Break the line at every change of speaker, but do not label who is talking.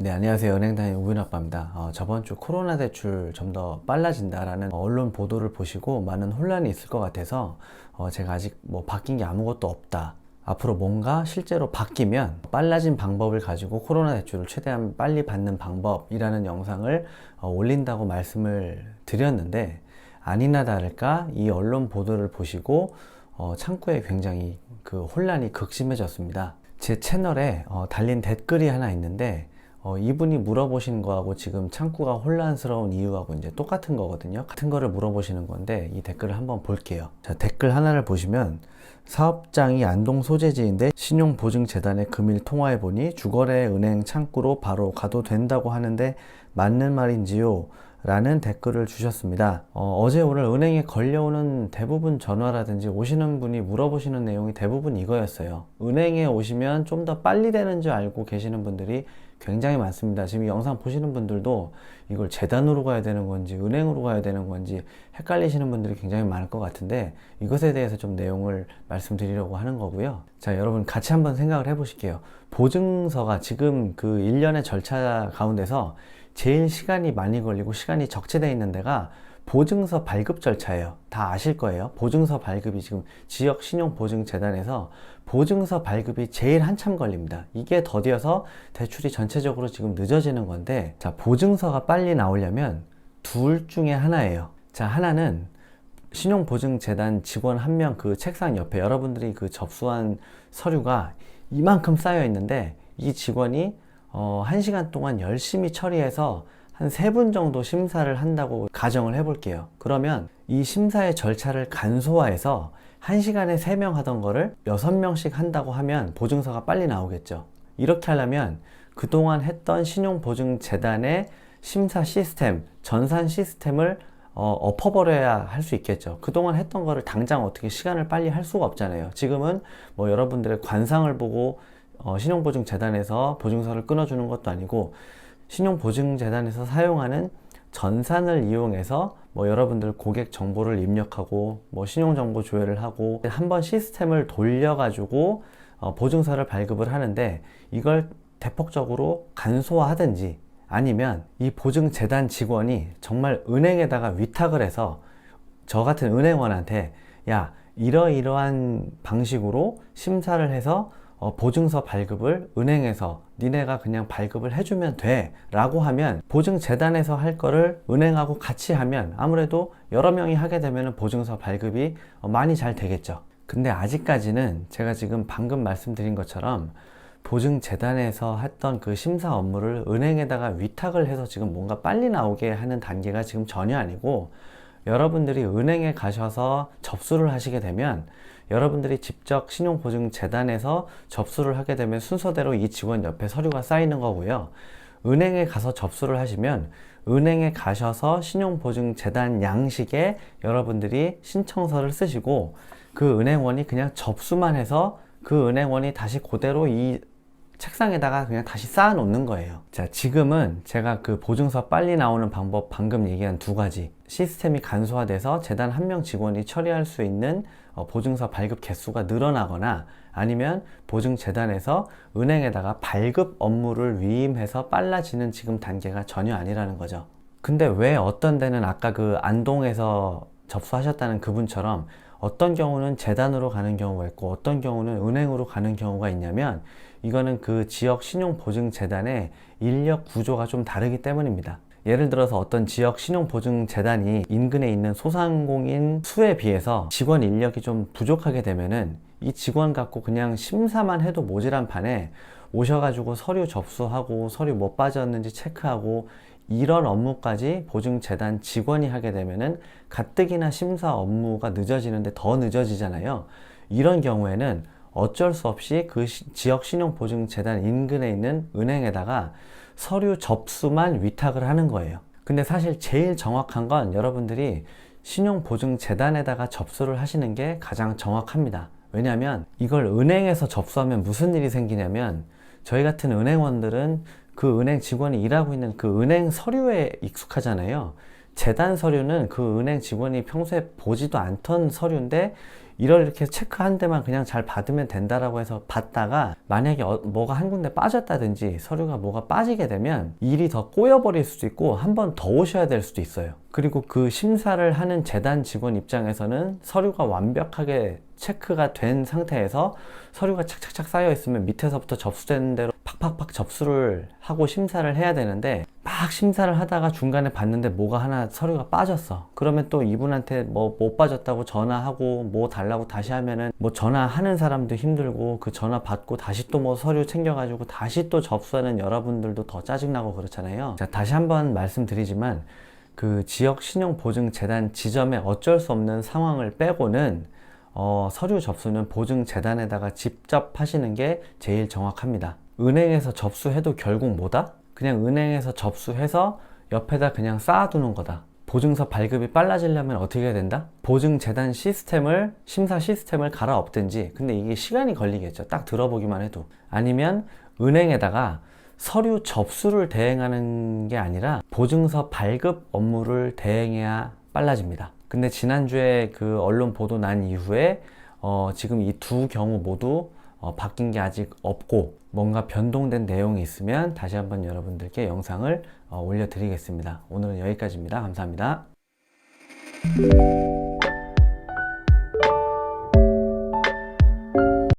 네, 안녕하세요. 은행다인 우빈 아빠입니다. 저번 주 코로나 대출 좀 더 빨라진다라는 언론 보도를 보시고 많은 혼란이 있을 것 같아서 제가 아직 뭐 바뀐 게 아무것도 없다. 앞으로 뭔가 실제로 바뀌면 빨라진 방법을 가지고 코로나 대출을 최대한 빨리 받는 방법이라는 영상을 올린다고 말씀을 드렸는데, 아니나 다를까 이 언론 보도를 보시고 창구에 굉장히 그 혼란이 극심해졌습니다. 제 채널에 달린 댓글이 하나 있는데, 이분이 물어보신 거하고 지금 창구가 혼란스러운 이유하고 이제 똑같은 거거든요. 같은 거를 물어보시는 건데, 이 댓글을 한번 볼게요. 자, 댓글 하나를 보시면, 사업장이 안동 소재지인데 신용보증재단에 금일 통화해보니 주거래 은행 창구로 바로 가도 된다고 하는데 맞는 말인지요? 라는 댓글을 주셨습니다. 어제 오늘 은행에 걸려오는 대부분 전화라든지 오시는 분이 물어보시는 내용이 대부분 이거였어요. 은행에 오시면 좀 더 빨리 되는 줄 알고 계시는 분들이 굉장히 많습니다. 지금 이 영상 보시는 분들도 이걸 재단으로 가야 되는 건지 은행으로 가야 되는 건지 헷갈리시는 분들이 굉장히 많을 것 같은데, 이것에 대해서 좀 내용을 말씀드리려고 하는 거고요. 자, 여러분 같이 한번 생각을 해보실게요. 보증서가 지금 그 일련의 절차 가운데서 제일 시간이 많이 걸리고 시간이 적체되어 있는 데가 보증서 발급 절차예요. 다 아실 거예요. 보증서 발급이 지금 지역신용보증재단에서 보증서 발급이 제일 한참 걸립니다. 이게 더디어서 대출이 전체적으로 지금 늦어지는 건데, 자, 보증서가 빨리 나오려면 둘 중에 하나예요. 자, 하나는 신용보증재단 직원 한 명 그 책상 옆에 여러분들이 그 접수한 서류가 이만큼 쌓여 있는데, 이 직원이 1시간 동안 열심히 처리해서 한 3분 정도 심사를 한다고 가정을 해볼게요. 그러면 이 심사의 절차를 간소화해서 1시간에 3명 하던 거를 6명씩 한다고 하면 보증서가 빨리 나오겠죠. 이렇게 하려면 그동안 했던 신용보증재단의 심사 시스템, 전산 시스템을 엎어버려야 할 수 있겠죠. 그동안 했던 거를 당장 어떻게 시간을 빨리 할 수가 없잖아요. 지금은 뭐 여러분들의 관상을 보고 신용보증재단에서 보증서를 끊어주는 것도 아니고, 신용보증재단에서 사용하는 전산을 이용해서 뭐 여러분들 고객 정보를 입력하고 뭐 신용정보 조회를 하고 한번 시스템을 돌려가지고 보증서를 발급을 하는데, 이걸 대폭적으로 간소화하든지 아니면 이 보증재단 직원이 정말 은행에다가 위탁을 해서 저 같은 은행원한테 야, 이러이러한 방식으로 심사를 해서 보증서 발급을 은행에서 니네가 그냥 발급을 해주면 돼 라고 하면, 보증재단에서 할 거를 은행하고 같이 하면 아무래도 여러 명이 하게 되면 보증서 발급이 많이 잘 되겠죠. 근데 아직까지는 제가 지금 방금 말씀드린 것처럼 보증재단에서 했던 그 심사 업무를 은행에다가 위탁을 해서 지금 뭔가 빨리 나오게 하는 단계가 지금 전혀 아니고, 여러분들이 은행에 가셔서 접수를 하시게 되면 여러분들이 직접 신용보증재단에서 접수를 하게 되면 순서대로 이 직원 옆에 서류가 쌓이는 거고요. 은행에 가서 접수를 하시면 은행에 가셔서 신용보증재단 양식에 여러분들이 신청서를 쓰시고, 그 은행원이 그냥 접수만 해서 그 은행원이 다시 그대로 이 책상에다가 그냥 다시 쌓아 놓는 거예요. 자, 지금은 제가 그 보증서 빨리 나오는 방법, 방금 얘기한 두 가지, 시스템이 간소화돼서 재단 한 명 직원이 처리할 수 있는 보증서 발급 개수가 늘어나거나, 아니면 보증재단에서 은행에다가 발급 업무를 위임해서 빨라지는 지금 단계가 전혀 아니라는 거죠. 근데 왜 어떤 데는 아까 그 안동에서 접수하셨다는 그분처럼 어떤 경우는 재단으로 가는 경우가 있고 어떤 경우는 은행으로 가는 경우가 있냐면, 이거는 그 지역 신용보증재단의 인력 구조가 좀 다르기 때문입니다. 예를 들어서 어떤 지역 신용보증재단이 인근에 있는 소상공인 수에 비해서 직원 인력이 좀 부족하게 되면은 이 직원 갖고 그냥 심사만 해도 모자란 판에 오셔가지고 서류 접수하고 서류 뭐 빠졌는지 체크하고 이런 업무까지 보증재단 직원이 하게 되면은 가뜩이나 심사 업무가 늦어지는데 더 늦어지잖아요. 이런 경우에는 어쩔 수 없이 그 지역 신용보증재단 인근에 있는 은행에다가 서류 접수만 위탁을 하는 거예요. 근데 사실 제일 정확한 건 여러분들이 신용보증재단에다가 접수를 하시는 게 가장 정확합니다. 왜냐하면 이걸 은행에서 접수하면 무슨 일이 생기냐면, 저희 같은 은행원들은 그 은행 직원이 일하고 있는 그 은행 서류에 익숙하잖아요. 재단 서류는 그 은행 직원이 평소에 보지도 않던 서류인데 이렇게 체크 한 대만 그냥 잘 받으면 된다라고 해서 받다가 만약에 뭐가 한 군데 빠졌다든지 서류가 뭐가 빠지게 되면 일이 더 꼬여버릴 수도 있고 한 번 더 오셔야 될 수도 있어요. 그리고 그 심사를 하는 재단 직원 입장에서는 서류가 완벽하게 체크가 된 상태에서 서류가 착착착 쌓여 있으면 밑에서부터 접수되는 대로 팍팍팍 접수를 하고 심사를 해야 되는데 막 심사를 하다가 중간에 봤는데 뭐가 하나 서류가 빠졌어. 그러면 또 이분한테 뭐 못 빠졌다고 전화하고 뭐 달라고 다시 하면은 뭐 전화하는 사람도 힘들고 그 전화 받고 다시 또 뭐 서류 챙겨가지고 다시 또 접수하는 여러분들도 더 짜증나고 그렇잖아요. 자, 다시 한번 말씀드리지만 그 지역신용보증재단 지점에 어쩔 수 없는 상황을 빼고는 서류 접수는 보증재단에다가 직접 하시는 게 제일 정확합니다. 은행에서 접수해도 결국 뭐다? 그냥 은행에서 접수해서 옆에다 그냥 쌓아두는 거다. 보증서 발급이 빨라지려면 어떻게 해야 된다? 보증재단 시스템을, 심사 시스템을 갈아엎든지. 근데 이게 시간이 걸리겠죠. 딱 들어보기만 해도. 아니면 은행에다가 서류 접수를 대행하는 게 아니라 보증서 발급 업무를 대행해야 빨라집니다. 근데 지난주에 그 언론 보도 난 이후에 지금 이 두 경우 모두 바뀐 게 아직 없고 뭔가 변동된 내용이 있으면 다시 한번 여러분들께 영상을 올려드리겠습니다. 오늘은 여기까지입니다. 감사합니다.